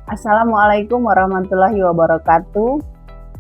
Assalamualaikum warahmatullahi wabarakatuh.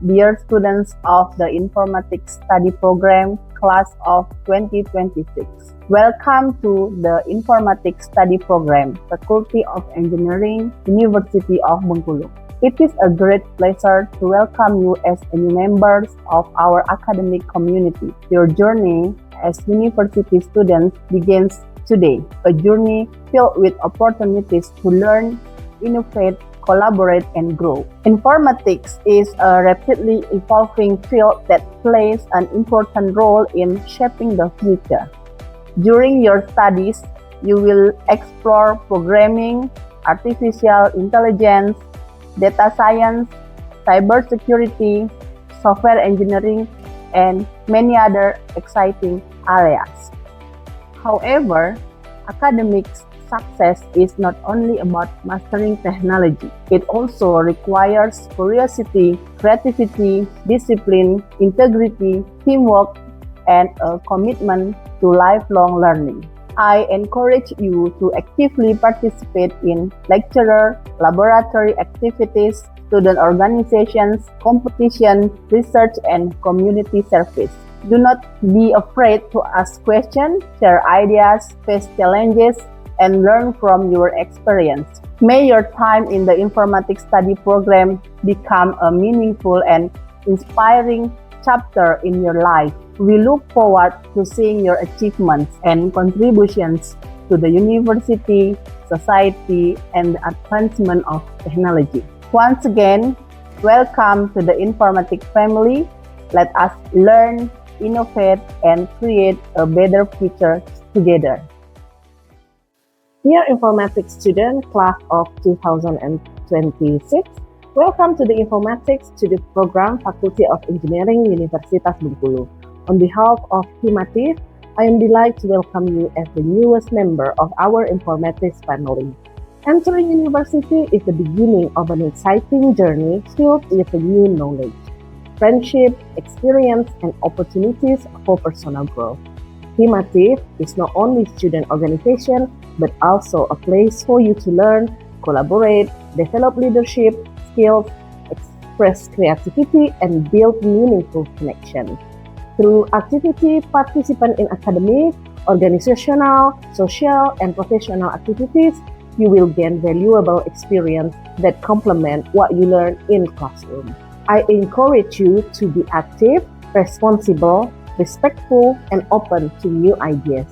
Dear students of the Informatics Study Program, Class of 2026. Welcome to the Informatics Study Program, Faculty of Engineering, University of Bengkulu. It is a great pleasure to welcome you as new members of our academic community. Your journey as university students begins today, a journey filled with opportunities to learn, innovate, collaborate, and grow. Informatics is a rapidly evolving field that plays an important role in shaping the future. During your studies, you will explore programming, artificial intelligence, data science, cybersecurity, software engineering, and many other exciting areas. However, academics success is not only about mastering technology. It also requires curiosity, creativity, discipline, integrity, teamwork, and a commitment to lifelong learning. I encourage you to actively participate in lecturer, laboratory activities, student organizations, competition, research, and community service. Do not be afraid to ask questions, share ideas, face challenges, and learn from your experience. May your time in the Informatics Study Program become a meaningful and inspiring chapter in your life. We look forward to seeing your achievements and contributions to the university, society, and the advancement of technology. Once again, welcome to the Informatics family. Let us learn, innovate, and create a better future together. Dear Informatics student, class of 2026, welcome to the Informatics Study Program, Faculty of Engineering, Universitas Bengkulu. On behalf of Himatif, I am delighted to welcome you as the newest member of our Informatics family. Entering university is the beginning of an exciting journey filled with new knowledge, friendship, experience, and opportunities for personal growth. Himatif is not only student organization, but also a place for you to learn, collaborate, develop leadership skills, express creativity, and build meaningful connections. Through activity participant in academic, organizational, social, and professional activities, you will gain valuable experience that complement what you learn in classroom. I encourage you to be active, responsible, respectful, and open to new ideas.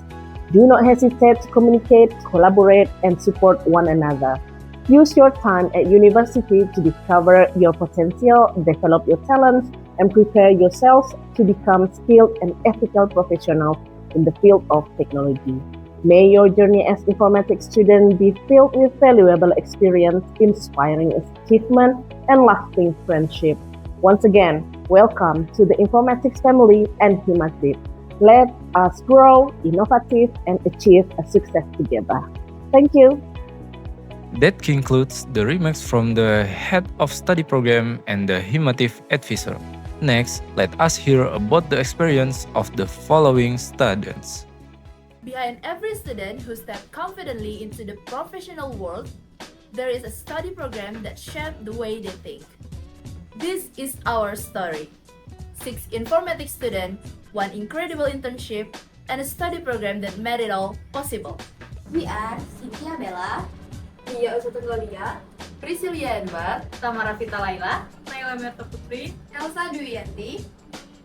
Do not hesitate to communicate, collaborate, and support one another. Use your time at university to discover your potential, develop your talents, and prepare yourselves to become skilled and ethical professionals in the field of technology. May your journey as informatics student be filled with valuable experience, inspiring achievement, and lasting friendship. Once again, welcome to the Informatics family and Himatif. Let us grow, innovative, and achieve a success together. Thank you. That concludes the remarks from the head of study program and the Himatif advisor. Next, let us hear about the experience of the following students. Behind every student who steps confidently into the professional world, there is a study program that shapes the way they think. This is our story. 6 informatics students, 1 incredible internship, and a study program that made it all possible. We are Cynthia Bella, Nia Usutunggalia, Priscilia Edward, Tamara Vita Laila, Naila Merta Putri, Elsa Duyanti,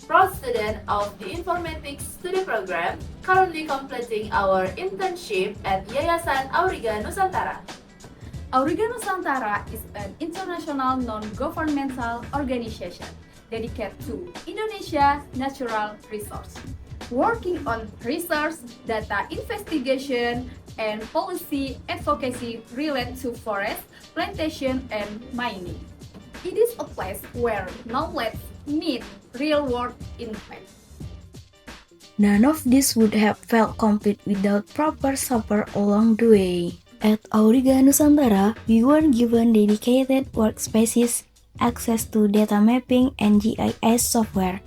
proud student of the Informatics Study Program, currently completing our internship at Yayasan Auriga Nusantara. Auriga Nusantara is an international non-governmental organization dedicated to Indonesia natural resource, working on research, data investigation, and policy advocacy related to forest, plantation, and mining. It is a place where knowledge meets real-world impact. None of this would have felt complete without proper support along the way. At Auriga Nusantara, we were given dedicated workspaces, access to data mapping and GIS software,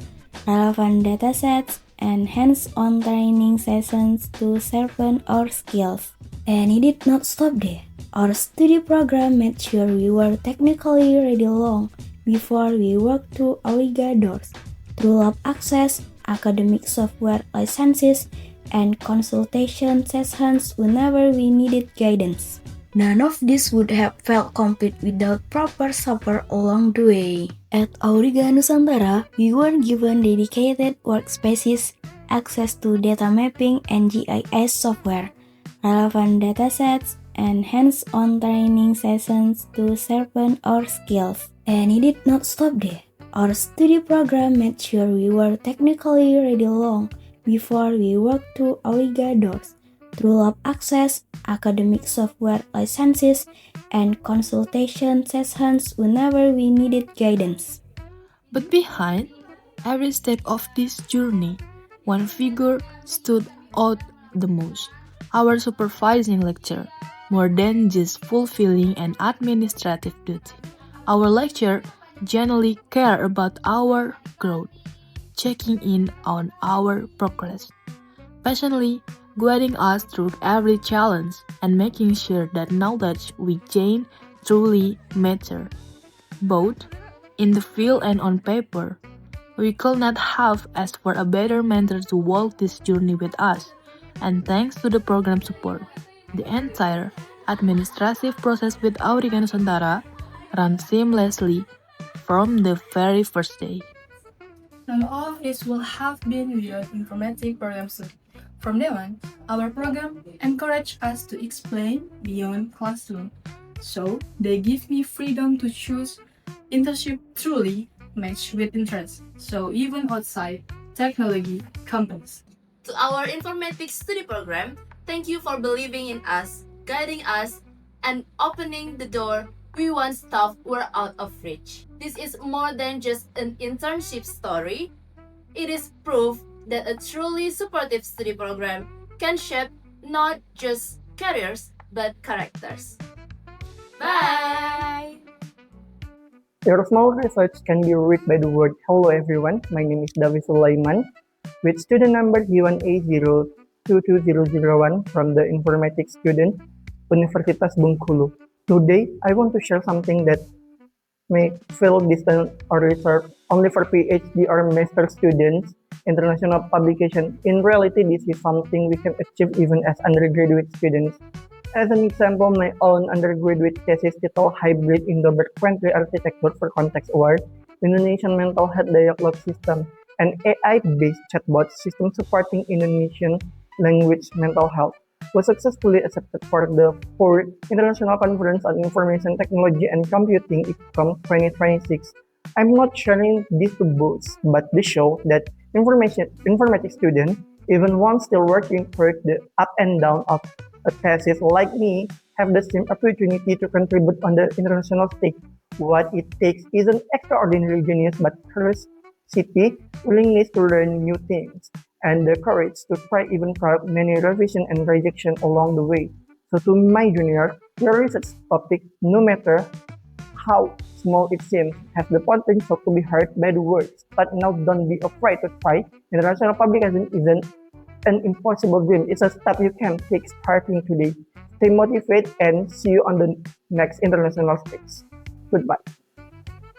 relevant datasets, and hands-on training sessions to sharpen our skills. And it did not stop there. Our study program made sure we were technically ready long before we walked through Auriga doors, through lab access, academic software licenses, and consultation sessions whenever we needed guidance. None of this would have felt complete without proper support along the way. At Auriga Nusantara, we were given dedicated workspaces, access to data mapping and GIS software, relevant datasets, and hands-on training sessions to sharpen our skills. And it did not stop there. Our study program made sure we were technically ready long before we walked through Auriga doors, through lab access, academic software licenses, and consultation sessions whenever we needed guidance. But behind every step of this journey, one figure stood out the most: our supervising lecturer. More than just fulfilling an administrative duty, our lecturer genuinely cared about our growth, checking in on our progress, passionately guiding us through every challenge and making sure that knowledge we gain truly matter, both in the field and on paper. We could not have asked for a better mentor to walk this journey with us, and thanks to the program support, the entire administrative process with Auriga Nusantara ran seamlessly from the very first day. None of this would have been without informatic programs. From day one, our program encouraged us to explain beyond classroom, so they give me freedom to choose internship truly matched with interest, so even outside technology companies. To our informatics study program, thank you for believing in us, guiding us, and opening the door we once thought were out of reach. This is more than just an internship story. It is proof that a truly supportive study program can shape not just careers but characters. Bye! Your small research can be read by the word "Hello everyone, my name is David Sulaiman," with student number G1A022001 from the Informatics student, Universitas Bengkulu. Today, I want to share something that may feel distant or reserved only for PhD or master students, international publication. In reality, this is something we can achieve even as undergraduate students. As an example, my own undergraduate thesis titled Hybrid Indo-Frequency Architecture for Context Award, Indonesian Mental Health Dialogue System, an AI-based chatbot system supporting Indonesian language mental health, was successfully accepted for the 4th International Conference on Information Technology and Computing ICCOM 2026. I'm not sharing this to boast, but to show that informatics students, even one still working through the up and down of a thesis like me, have the same opportunity to contribute on the international stage. What it takes isn't extraordinary genius, but curiosity, willingness to learn new things, and the courage to try even throughout many revision and rejection along the way. So to my junior, your research topic, no matter how small it seems, has the potential to be heard by the world. But now don't be afraid to try. International publication isn't an impossible dream. It's a step you can take starting today. Stay motivated and see you on the next international stage. Goodbye.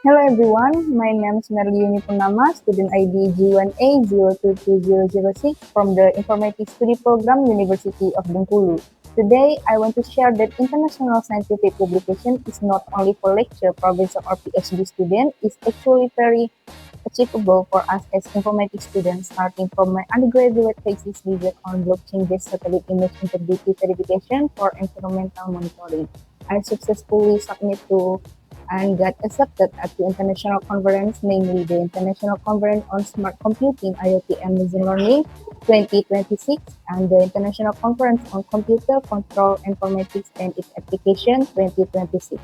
Hello everyone, my name is Merliuni Purnama, student ID G1A022006 from the Informatics Study Program, University of Bengkulu. Today, I want to share that international scientific publication is not only for lecture, professor, or PhD student, it's actually very achievable for us as informatics students, starting from my undergraduate thesis based on blockchain-based satellite image integrity verification for environmental monitoring. I successfully submit to and got accepted at the international conference, namely the International Conference on Smart Computing, IoT, and Machine Learning 2026 and the International Conference on Computer Control Informatics and its Application 2026.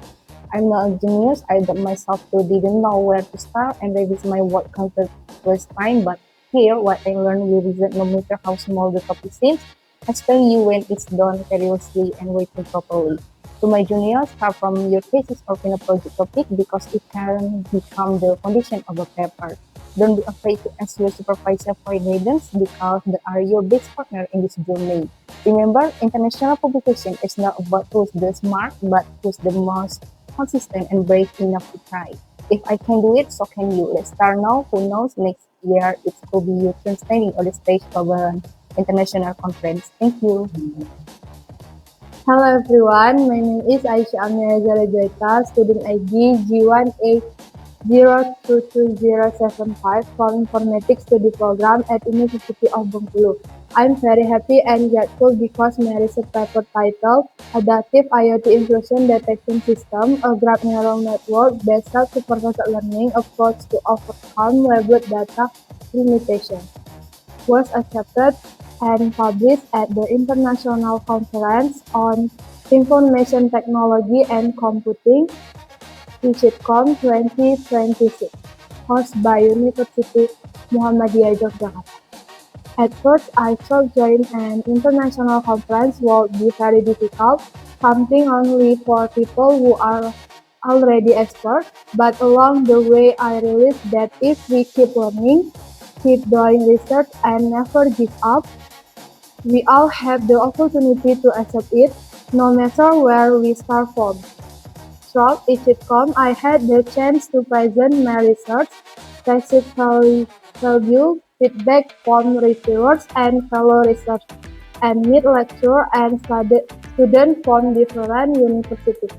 I'm not a genius. I myself too didn't know where to start and revise my work counted first time, but here what I learned will result no matter how small the topic seems, especially when it's done seriously and written properly. To my juniors, start from your thesis or final project topic because it can become the foundation of a paper. Don't be afraid to ask your supervisor for guidance because they are your best partner in this journey. Remember, international publication is not about who's the smart, but who's the most consistent and brave enough to try. If I can do it, so can you. Let's start now. Who knows, next year it could be your turn standing on the stage of an international conference. Thank you. Hello everyone, my name is Aisyah Amira Zalajaita, student ID G1A022075 from Informatics Study Program at University of Bengkulu. I'm very happy and grateful because my research paper titled Adaptive IoT Intrusion Detection System, a graph neural network-based self-supervised learning approach to overcome labeled data limitation, was accepted and published at the International Conference on Information Technology and Computing, ICITCOM 2026, hosted by University Muhammadiyah Yogyakarta. At first, I thought joining an international conference would be very difficult, something only for people who are already experts, but along the way I realized that if we keep learning, keep doing research, and never give up, we all have the opportunity to accept it, no matter where we start from. Throughout ICITCOM, I had the chance to present my research, receive review, feedback from reviewers and fellow researchers, and meet lecturers and students from different universities.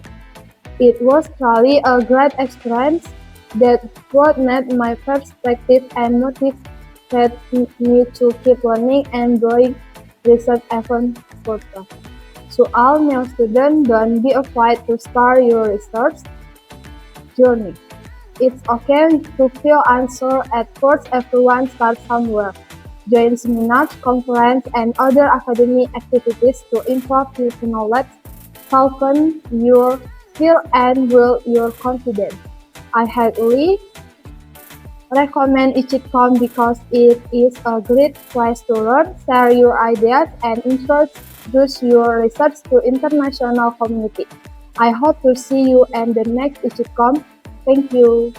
It was truly a great experience that broadened my perspective and motivated me to keep learning and doing research even further. So all new students, don't be afraid to start your research journey. It's okay to feel unsure at first. Everyone starts somewhere. Join seminars, conferences, and other academic activities to improve your knowledge, sharpen your skill, and build your confidence. I highly recommend ICITCOM because it is a great place to learn, share your ideas, and introduce your research to international community. I hope to see you at the next ICITCOM. Thank you.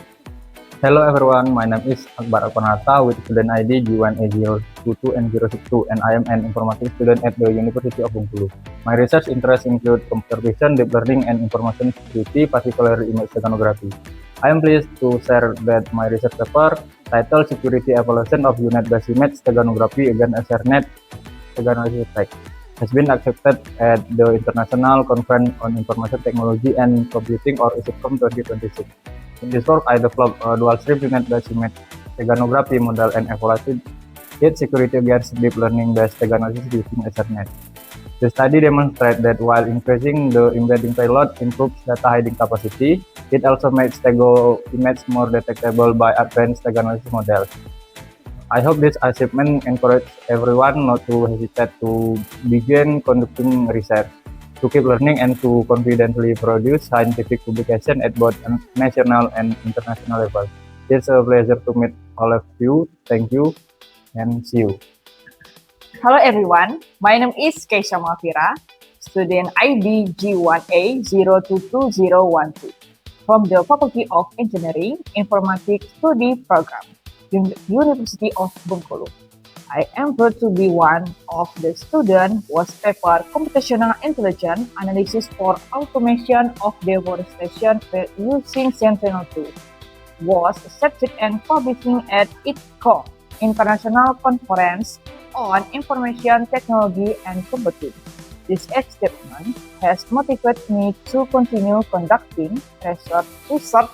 Hello everyone, my name is Akbar Alpanata with student ID G1A022 and 062, and I am an informatics student at the University of Bengkulu. My research interests include computer vision, deep learning, and information security, particularly image steganography. I am pleased to share that my research paper, titled Security Evaluation of Unit-Based Image Steganography Against Ethernet Steganography Attack, has been accepted at the International Conference on Information Technology and Computing, or ICITCOM 2026. In this work, I developed a dual-stream unit-based image steganography model and evaluated its security against deep learning-based steganography using Ethernet. The study demonstrates that while increasing the embedding payload improves data hiding capacity, it also makes stego image more detectable by advanced steganography models. I hope this achievement encourages everyone not to hesitate to begin conducting research, to keep learning, and to confidently produce scientific publication at both national and international level. It's a pleasure to meet all of you. Thank you and see you. Hello everyone, my name is Keisha Mafira, student ID G1A022012 from the Faculty of Engineering Informatics Study Program, University of Bengkulu. I am proud to be one of the students whose paper Computational Intelligence Analysis for Automation of Deforestation using Sentinel-2 was accepted and published at ICITCOM, International Conference on Information Technology and Computing. This achievement has motivated me to continue conducting research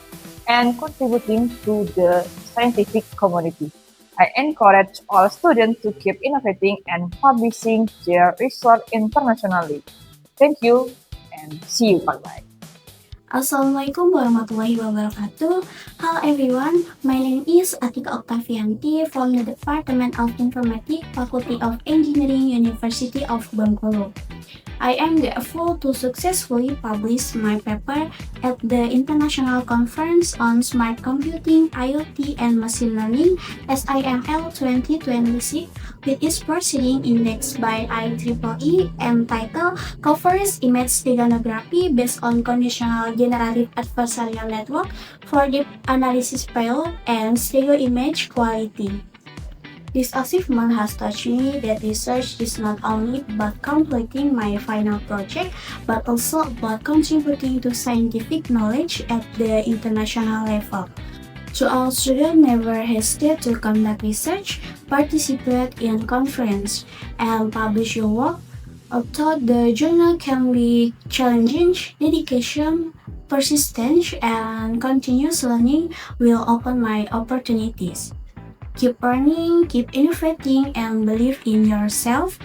and contributing to the scientific community. I encourage all students to keep innovating and publishing their research internationally. Thank you and see you. Bye-bye. Assalamualaikum warahmatullahi wabarakatuh. Hello everyone, my name is Atika Octavianti from the Department of Informatics, Faculty of Engineering, University of Bengkulu. I am grateful to successfully publish my paper at the International Conference on Smart Computing, IoT, and Machine Learning SIML 2026, with its proceeding indexed by IEEE and title Covers Image Steganography based on Conditional Generative Adversarial Network for Deep Analysis Payload and Stereo Image Quality. This achievement has touched me that research is not only about completing my final project, but also about contributing to scientific knowledge at the international level. To all students, never hesitate to conduct research, participate in conference, and publish your work. Although the journal can be challenging, dedication, persistence, and continuous learning will open my opportunities. Keep learning, keep innovating, and believe in yourself.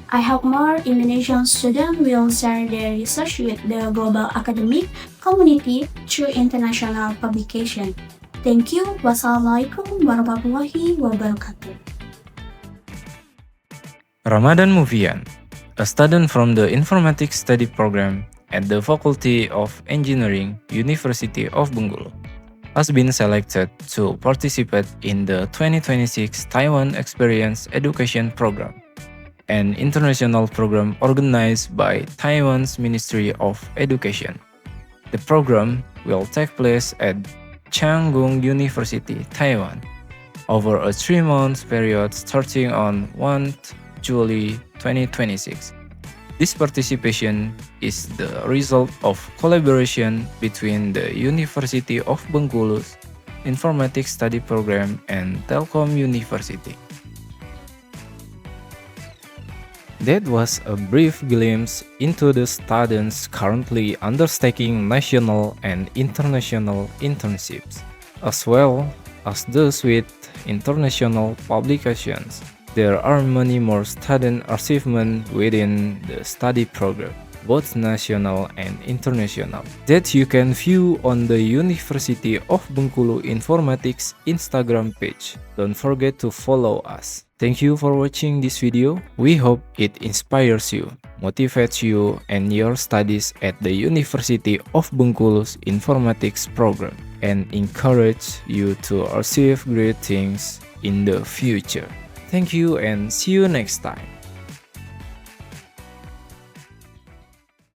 I hope more Indonesian students will share their research with the global academic community through international publication. Thank you. Wassalamualaikum warahmatullahi wabarakatuh. Ramadan Mufian, a student from the Informatics Study Program at the Faculty of Engineering, University of Bengkulu, has been selected to participate in the 2026 Taiwan Experience Education Program, an international program organized by Taiwan's Ministry of Education. The program will take place at Changgung University, Taiwan, over a 3-month period starting on 1 July 2026. This participation is the result of collaboration between the University of Bengkulu's Informatics Study Program and Telkom University. That was a brief glimpse into the students currently undertaking national and international internships, as well as those with international publications. There are many more student achievements within the study program, both national and international, that you can view on the University of Bengkulu Informatics Instagram page. Don't forget to follow us. Thank you for watching this video. We hope it inspires you, motivates you and your studies at the University of Bengkulu's Informatics program, and encourage you to achieve great things in the future. Thank you and see you next time.